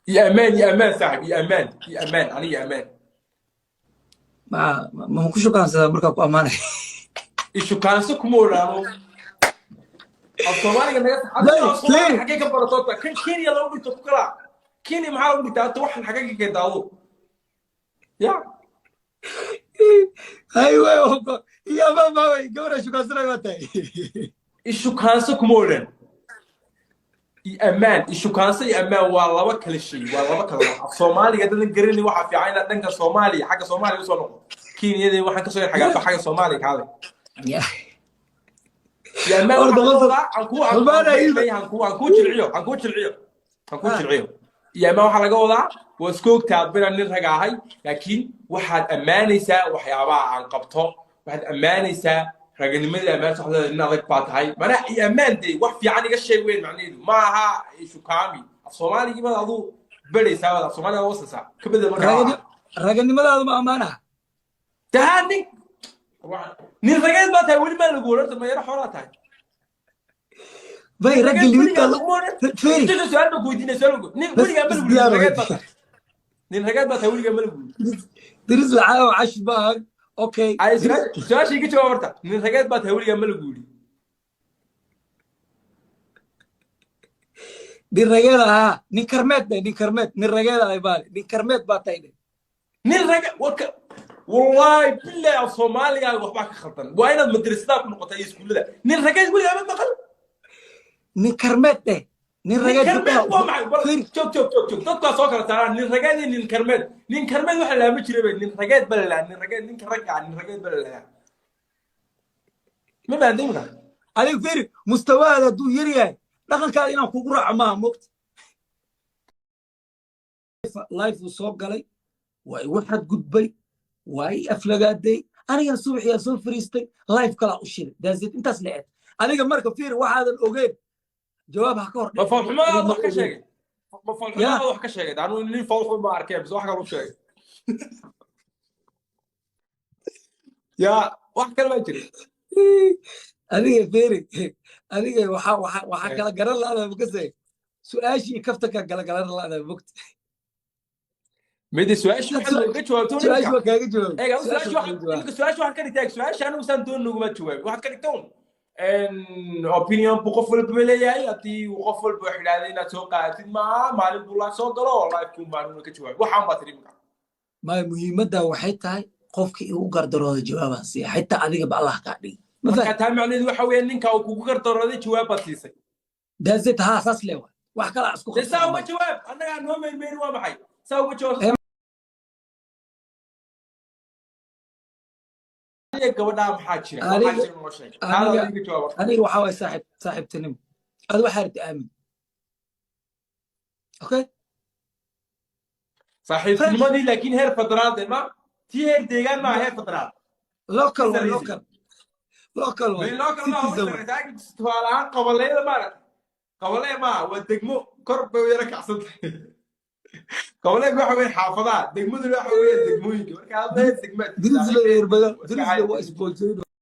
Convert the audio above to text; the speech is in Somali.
يا امان يا امان صاحب يا امان يا امان علي يا امان. ما هو كشو كان سيدا مركا كو أمانة. ايشو كان سكمورانو الصومالي قال حتى باي الصومالي فيري. حقيقه برطوطه كان كينيا لو بدي تفكرها كينيا معاه بدي تروح الحقيقه كده يا أيوة يا ماما قورا شو كان سيدا ماتاي. ايشو كان سكموران يا امان ايشو كان سي امان والله وكل شيء والله وكل الصومالي قاعد نقرني واحد في عينه دنك صومالي حاجه صومالي وصل كينيا دي واحد كسر حاجه صومالي هذا يا امان أرض واحد مصر لغه أمانة إيدا. عنكو جلعيو يا ما waxa laga wadaa waa iskoogtaa bina nin raga ahay laakiin waxaad ammaanaysaa waxyaabaha aan qabto waxaad ammaanaysaa raganimadii ammaan saxda in adag baa tahay mana iyo ammaantay wax fiican iga sheeg weyn macnaheedu ma aha shukaami af Soomaaliga ma adu baraysaa af Soomaaliga wasasa ka bedel markaa ragani madaadu ma amaanaha tahani nin ragayd baa tahay wali ma lagu warta ma yara xoolaa tahay باي رجل ليك فيري انت سؤال بكويدين سؤال نين ولي قبل نين رجال بس ولي قبل درس العاو عش بقى اوكي عايز سؤال شيء كده ورطه نين رجال بس ولي قبل قولي دي الرجال ها نين كرمات ده نين كرمات نين رجال على بالي نين كرمات باتايده نين رجال والله بالله الصومالي قال وحبك خلطان وين المدرسة في نقطة يسكول ده نين رجال ولي قبل دخل نين كرمات ده نين رجال شوف تطلع سكر ترى نين رجال نين كرمات واحد لا مشرب نين رجال بلا نين رجال نين كرجع نين رجال بلا ما بعدين عليك فيري مستوى هذا دو يريا دخل كان هنا كوكرا عمام وقت لايف وصوب قالي واي واحد قدبي واي افلقات دي انا يا صبح يا صبح فريستي لايف كلا اشيل دازيت انت سلعت انا مركب فيري واحد الاوغيب جوابها كور ما فهم ما wax ka sheegay ma fahmo wax ka sheegay anu nin fawxu ma arkay bas wax kale u sheegay ya wax kale ma jiro adiga feeri adiga waxa kala garan la bukasay su'aashii kaftaka kala garan la bukta mid su'aash waxa laga jawaabto su'aash waa kaaga jawaab su'aash waxa ka dhigtay su'aash anu san doon nuguma jawaab waxa ka dhigtoon opinion bu qof walba leeyahay hadii uu qof walba xidhaadey inaad soo qaadatid maalin buu la soo galo live ku maanuuna ka jawaab waxaan baa tiri ma muhiimadda waxay tahay qofkii uu gardaroodo jawaaban si xitaa adiga ba Allah ka dhig marka taa macnaheedu waxa weeye ninka uu kugu gardarooday jawaab baad siisay daazit ha asas leeyahay wax kala isku qabsan saa uga jawaab annaga noo meeyay waa maxay saa uga jawaab gabadha maxaa jira waxa jira noo sheeg aniga waxa way saaxib tanim ad waxa rid aamin okay saaxib tanimadi laakiin heer federaal ma tii heer deegaan ma heer federaal local waa qabaleyda ma qabaley ma waa degmo kor bay yara kacsan قولك واحد وين حافظات دقمود الواحد وين دقموينك درس له يربا درس له اسبوعين